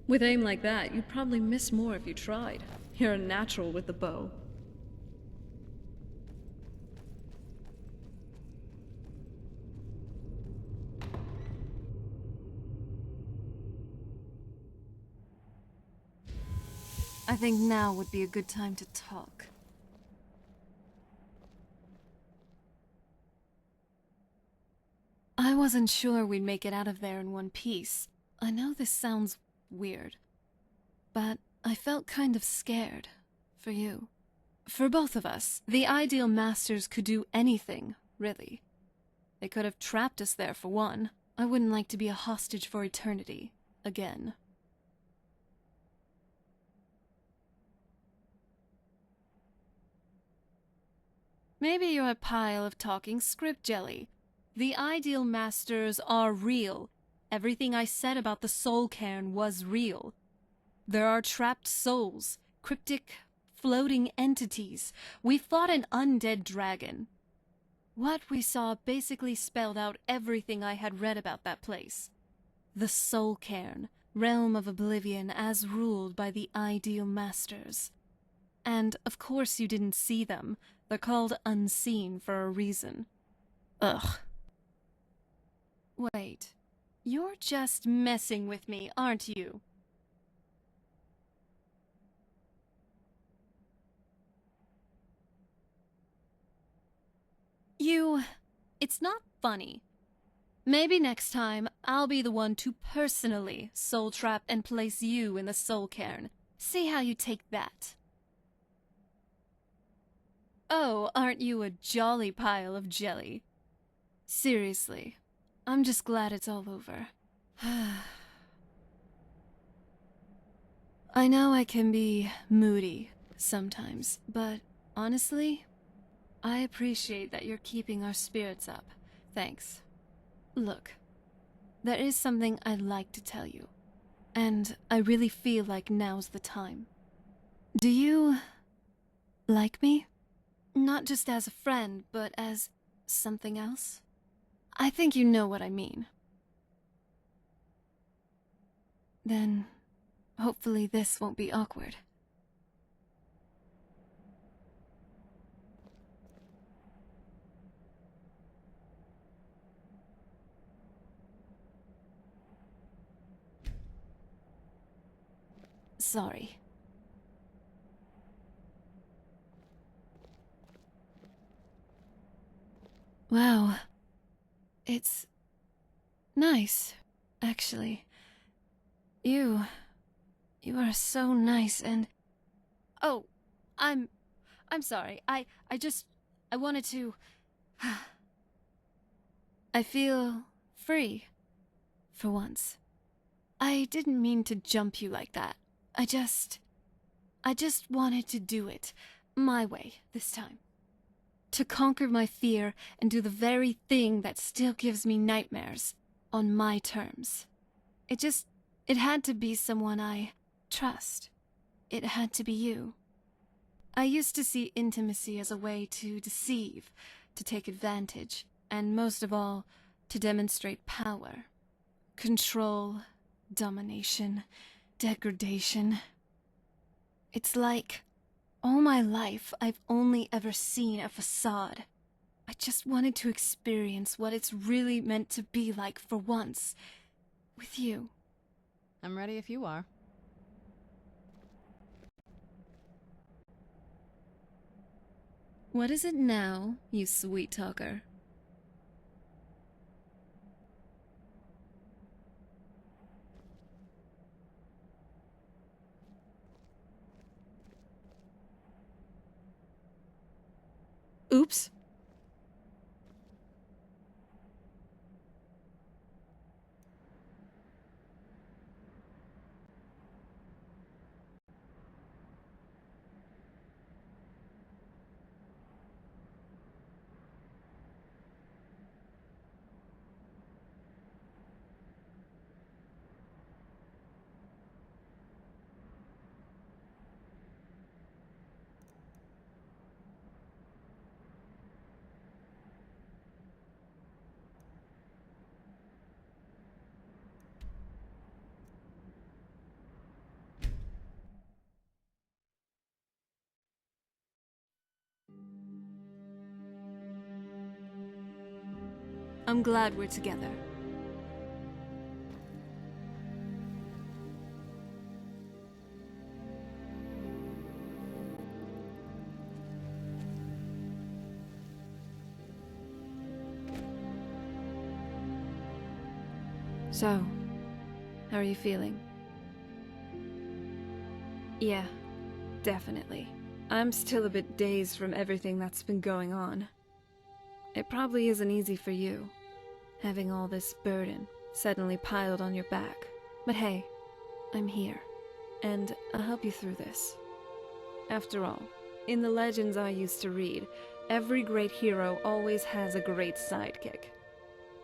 With aim like that, you'd probably miss more if you tried. You're a natural with the bow. I think now would be a good time to talk. I wasn't sure we'd make it out of there in one piece. I know this sounds weird, but I felt kind of scared. For you. For both of us. The Ideal Masters could do anything, really. They could have trapped us there for one. I wouldn't like to be a hostage for eternity. Again. Maybe you're a pile of talking script jelly. The Ideal Masters are real. Everything I said about the soul cairn was real. There are trapped souls, cryptic, floating entities. We fought an undead dragon. What we saw basically spelled out everything I had read about that place. The soul cairn, realm of oblivion as ruled by the Ideal Masters. And, of course, you didn't see them. They're called unseen for a reason. Ugh. Wait. You're just messing with me, aren't you? It's not funny. Maybe next time, I'll be the one to personally soul trap and place you in the soul cairn. See how you take that. Oh, aren't you a jolly pile of jelly? Seriously, I'm just glad it's all over. I know I can be moody sometimes, but honestly, I appreciate that you're keeping our spirits up. Thanks. Look, there is something I'd like to tell you, and I really feel like now's the time. Do you like me? Not just as a friend, but as something else? I think you know what I mean. Then, hopefully this won't be awkward. Sorry. Wow. It's nice, actually. You are so nice and... Oh, I'm sorry. I wanted to... I feel free, for once. I didn't mean to jump you like that. I just wanted to do it, my way, this time. To conquer my fear and do the very thing that still gives me nightmares, on my terms. It had to be someone I trust. It had to be you. I used to see intimacy as a way to deceive, to take advantage, and most of all, to demonstrate power. Control, domination, degradation. It's like, all my life I've only ever seen a facade. I just wanted to experience what it's really meant to be like for once. With you. I'm ready if you are. What is it now, you sweet talker? Oops. I'm glad we're together. So, how are you feeling? Yeah, definitely. I'm still a bit dazed from everything that's been going on. It probably isn't easy for you, having all this burden suddenly piled on your back. But hey, I'm here, and I'll help you through this. After all, in the legends I used to read, every great hero always has a great sidekick.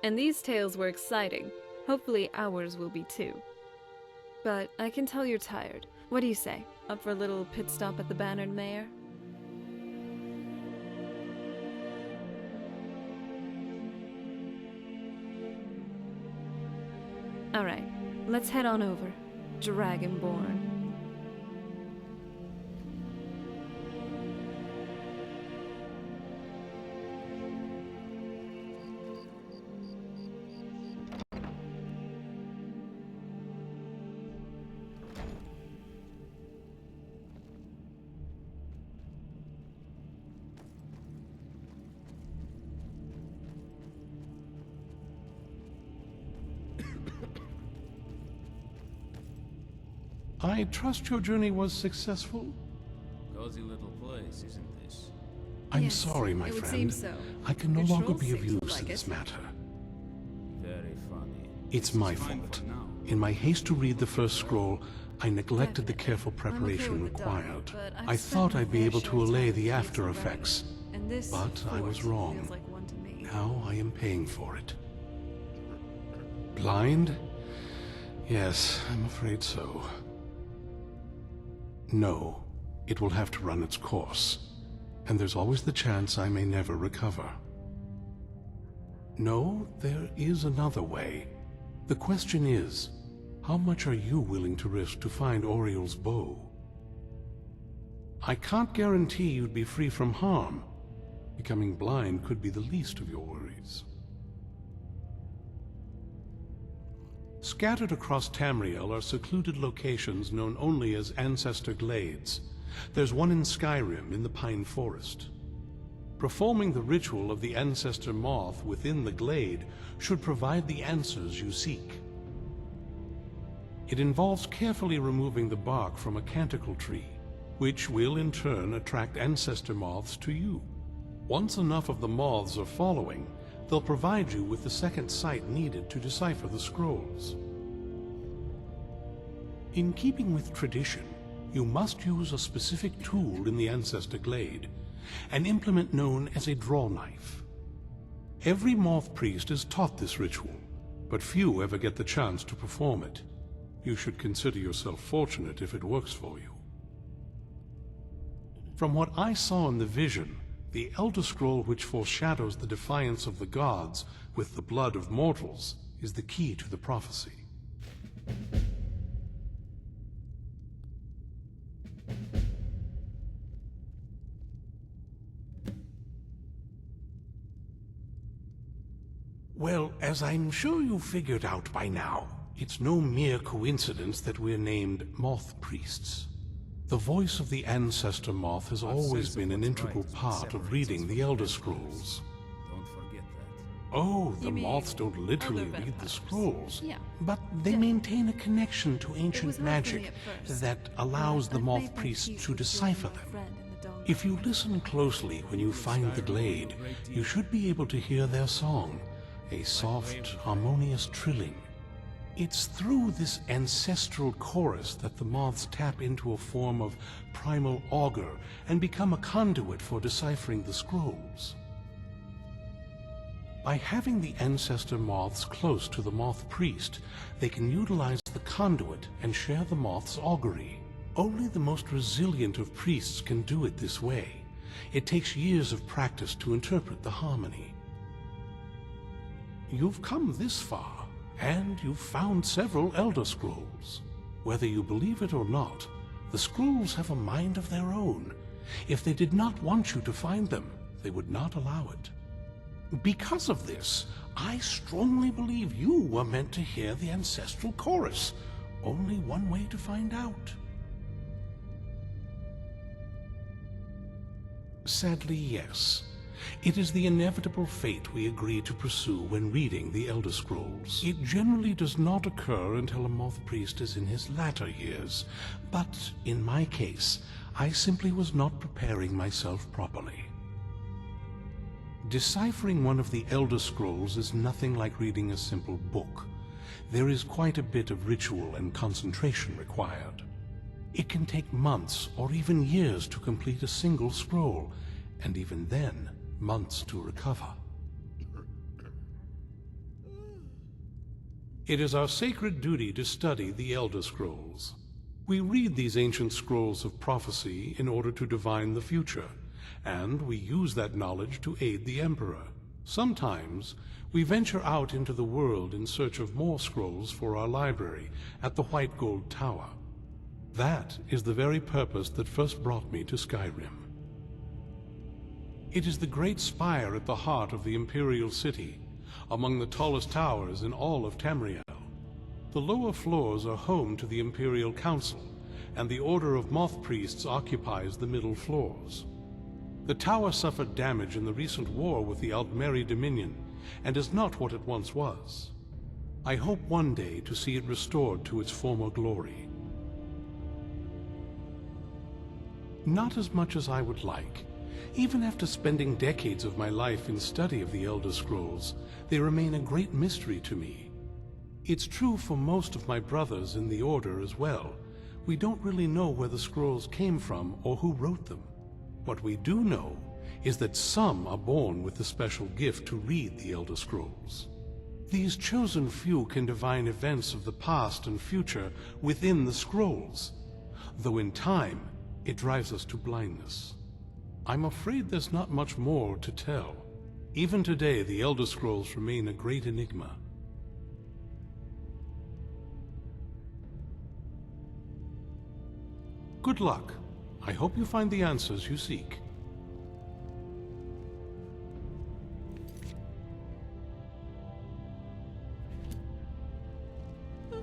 And these tales were exciting. Hopefully ours will be too. But I can tell you're tired. What do you say? Up for a little pit stop at the Bannered Mare? Alright, let's head on over. Dragonborn. I trust your journey was successful? Cozy little place, isn't this? I'm Yes, sorry, my it would friend. seem so. I can no Your longer troll be of seems to use like in this it. matter. Very funny. It's my Fine fault. for now. In my haste to read the first scroll, I neglected the Definitely. careful I'm okay preparation with the required. dog, but I've I spent thought my I'd be fair able share to of allay time the with after kids already, effects, and this, but I was force wrong. feels like one to me. Now I am paying for it. Blind? Yes, I'm afraid so. No, it will have to run its course, and there's always the chance I may never recover. No, there is another way. The question is, how much are you willing to risk to find Oriel's bow? I can't guarantee you'd be free from harm. Becoming blind could be the least of your worries. Scattered across Tamriel are secluded locations known only as Ancestor Glades. There's one in Skyrim in the Pine Forest. Performing the ritual of the Ancestor Moth within the glade should provide the answers you seek. It involves carefully removing the bark from a canticle tree, which will in turn attract Ancestor Moths to you. Once enough of the moths are following, they'll provide you with the second sight needed to decipher the scrolls. In keeping with tradition, you must use a specific tool in the Ancestor Glade, an implement known as a draw knife. Every moth priest is taught this ritual, but few ever get the chance to perform it. You should consider yourself fortunate if it works for you. From what I saw in the vision, the Elder Scroll which foreshadows the defiance of the gods with the blood of mortals is the key to the prophecy. Well, as I'm sure you've figured out by now, it's no mere coincidence that we're named Moth Priests. The voice of the Ancestor Moth has always been an integral part of reading the Elder Scrolls. Don't forget that. Oh, the You mean moths don't literally elder read the vampires? scrolls, Yeah. but they maintain a connection to was ancient hard for me magic at first, that allows but the I've moth made my priests peace to with decipher joining my them. friend in the Dawnguard. If you listen closely when you find the glade, you should be able to hear their song, a soft, harmonious trilling. It's through this ancestral chorus that the moths tap into a form of primal augur and become a conduit for deciphering the scrolls. By having the ancestor moths close to the moth priest, they can utilize the conduit and share the moth's augury. Only the most resilient of priests can do it this way. It takes years of practice to interpret the harmony. You've come this far, and you've found several Elder Scrolls. Whether you believe it or not, the scrolls have a mind of their own. If they did not want you to find them, they would not allow it. Because of this, I strongly believe you were meant to hear the ancestral chorus. Only one way to find out. Sadly, yes. It is the inevitable fate we agree to pursue when reading the Elder Scrolls. It generally does not occur until a moth priest is in his latter years, but in my case, I simply was not preparing myself properly. Deciphering one of the Elder Scrolls is nothing like reading a simple book. There is quite a bit of ritual and concentration required. It can take months or even years to complete a single scroll, and even then, months to recover. It is our sacred duty to study the Elder Scrolls. We read these ancient scrolls of prophecy in order to divine the future, and we use that knowledge to aid the Emperor. Sometimes, we venture out into the world in search of more scrolls for our library at the White Gold Tower. That is the very purpose that first brought me to Skyrim. It is the great spire at the heart of the Imperial City, among the tallest towers in all of Tamriel. The lower floors are home to the Imperial Council, and the Order of Moth Priests occupies the middle floors. The tower suffered damage in the recent war with the Aldmeri Dominion, and is not what it once was. I hope one day to see it restored to its former glory. Not as much as I would like. Even after spending decades of my life in study of the Elder Scrolls, they remain a great mystery to me. It's true for most of my brothers in the Order as well. We don't really know where the scrolls came from or who wrote them. What we do know is that some are born with the special gift to read the Elder Scrolls. These chosen few can divine events of the past and future within the scrolls, though in time it drives us to blindness. I'm afraid there's not much more to tell. Even today, the Elder Scrolls remain a great enigma. Good luck. I hope you find the answers you seek.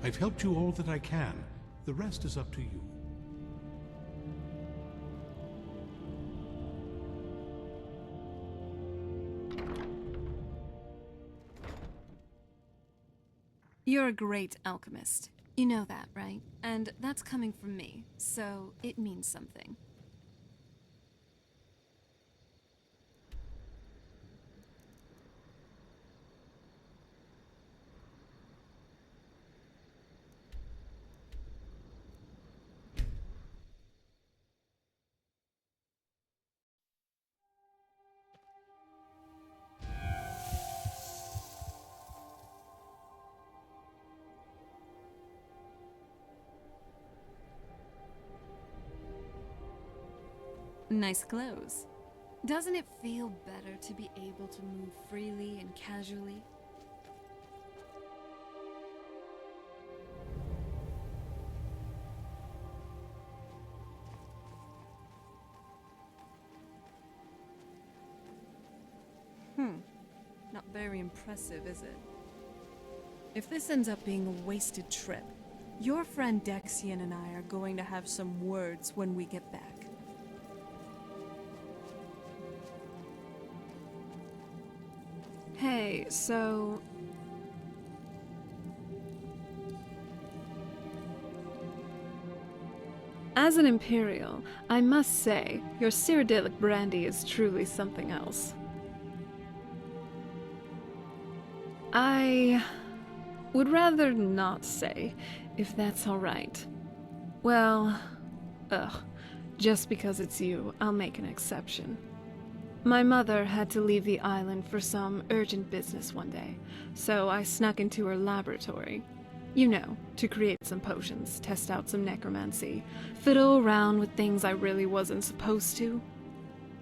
I've helped you all that I can. The rest is up to you. You're a great alchemist. You know that, right? And that's coming from me, so it means something. Nice clothes. Doesn't it feel better to be able to move freely and casually? Not very impressive, is it? If this ends up being a wasted trip, your friend Dexian and I are going to have some words when we get back. Hey, so... As an Imperial, I must say, your Cyrodiilic brandy is truly something else. I would rather not say, if that's alright. Well, just because it's you, I'll make an exception. My mother had to leave the island for some urgent business one day, so I snuck into her laboratory. You know, to create some potions, test out some necromancy, fiddle around with things I really wasn't supposed to.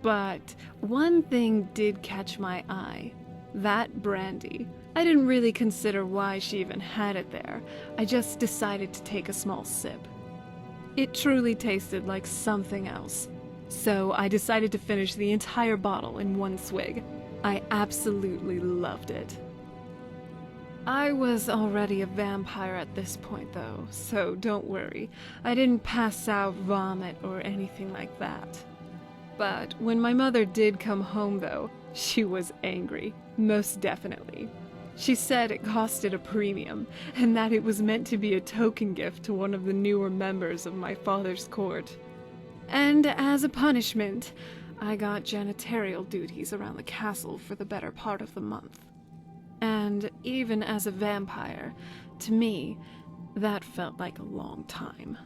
But one thing did catch my eye. That brandy. I didn't really consider why she even had it there. I just decided to take a small sip. It truly tasted like something else. So I decided to finish the entire bottle in one swig. I absolutely loved it. I was already a vampire at this point, though, so don't worry. I didn't pass out, vomit, or anything like that. But when my mother did come home, though, she was angry, most definitely. She said it costed a premium, and that it was meant to be a token gift to one of the newer members of my father's court. And as a punishment, I got janitorial duties around the castle for the better part of the month. And even as a vampire, to me, that felt like a long time.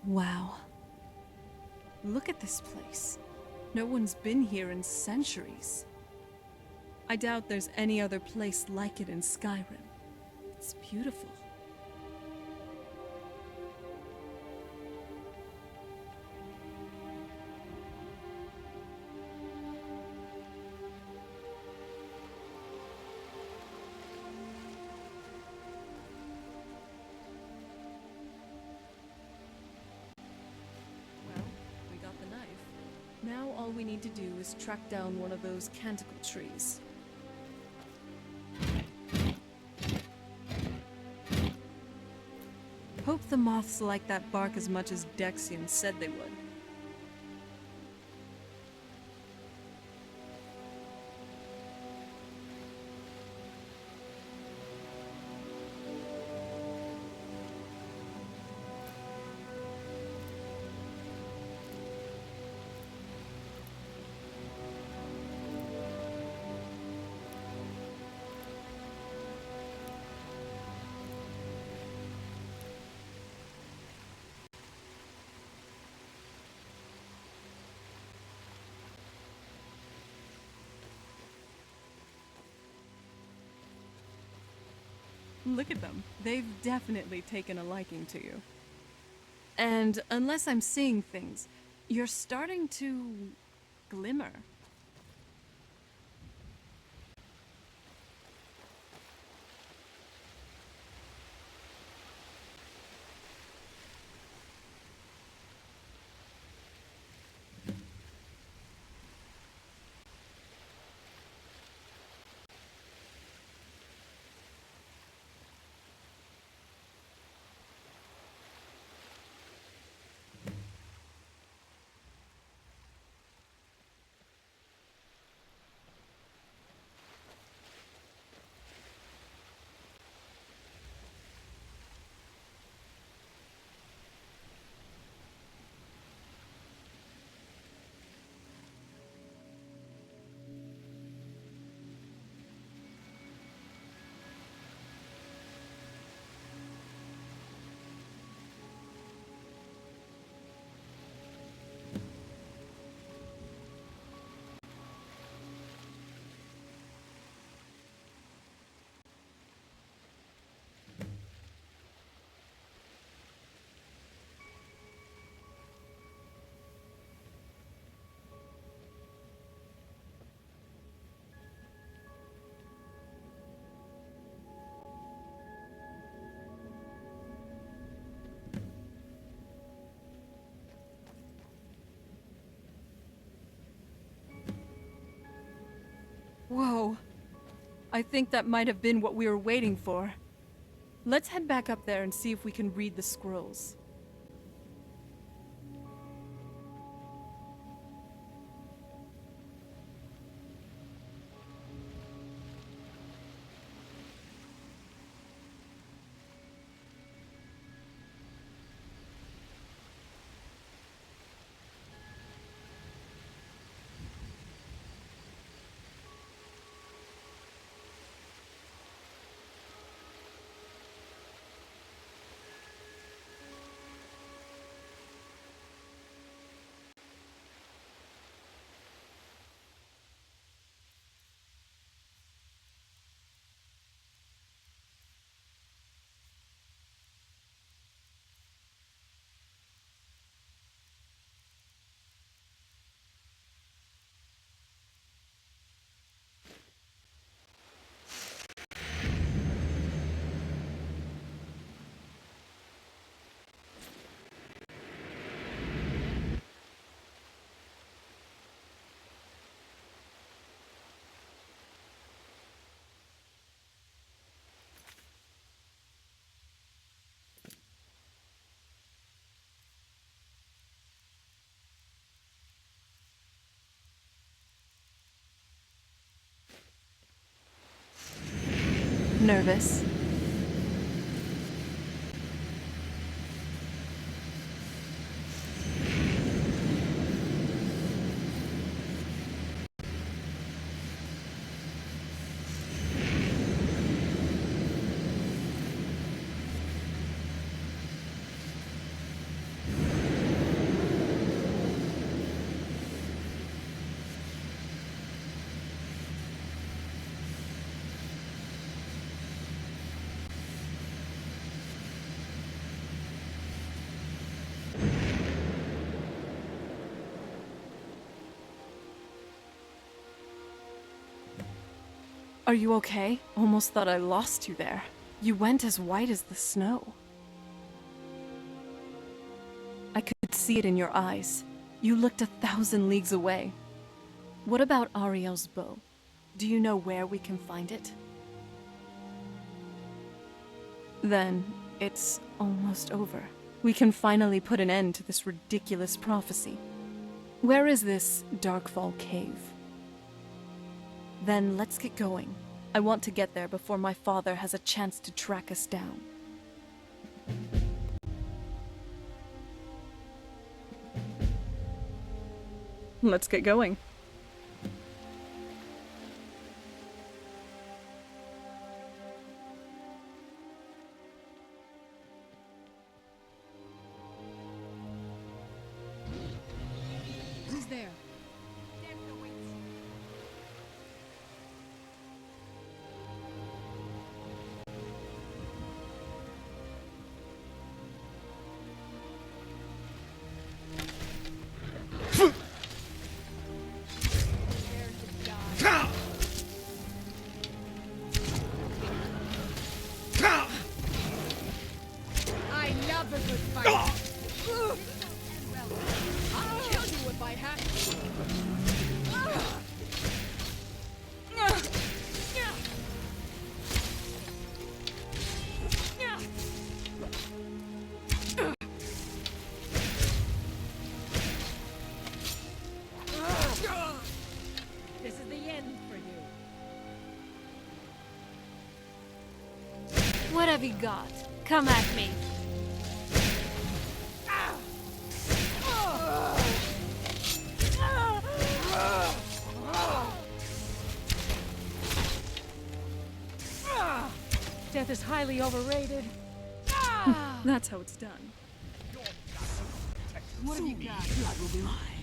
Wow. Look at this place. No one's been here in centuries. I doubt there's any other place like it in Skyrim. It's beautiful. Well, we got the knife. Now all we need to do is track down one of those canticle trees. Hope the moths like that bark as much as Dexian said they would. Look at them. They've definitely taken a liking to you. And unless I'm seeing things, you're starting to glimmer. Whoa. I think that might have been what we were waiting for. Let's head back up there and see if we can read the scrolls. Nervous? Are you okay? Almost thought I lost you there. You went as white as the snow. I could see it in your eyes. You looked 1,000 leagues away. What about Ariel's bow? Do you know where we can find it? Then, it's almost over. We can finally put an end to this ridiculous prophecy. Where is this Darkfall cave? Then let's get going. I want to get there before my father has a chance to track us down. Let's get going. Who's there? I love a good fight. I'll kill you if I have to. This is the end for you. What have you got? Come at me. Death is highly overrated. That's how it's done. What have you got? Blood will be mine.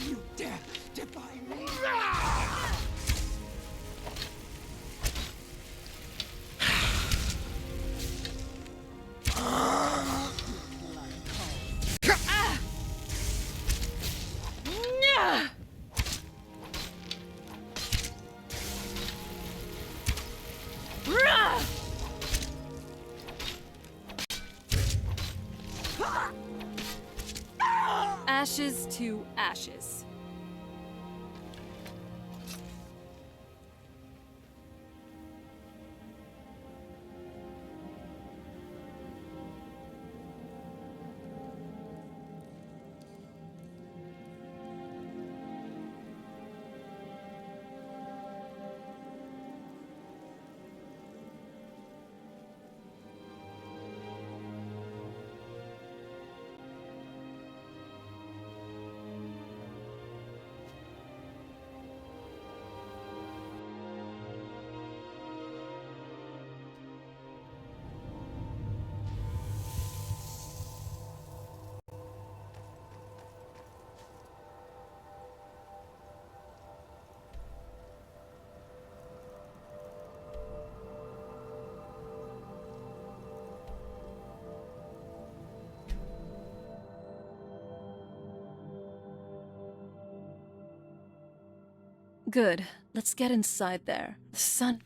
You dare defy me? Ashes to ashes. Good. Let's get inside there. The sun...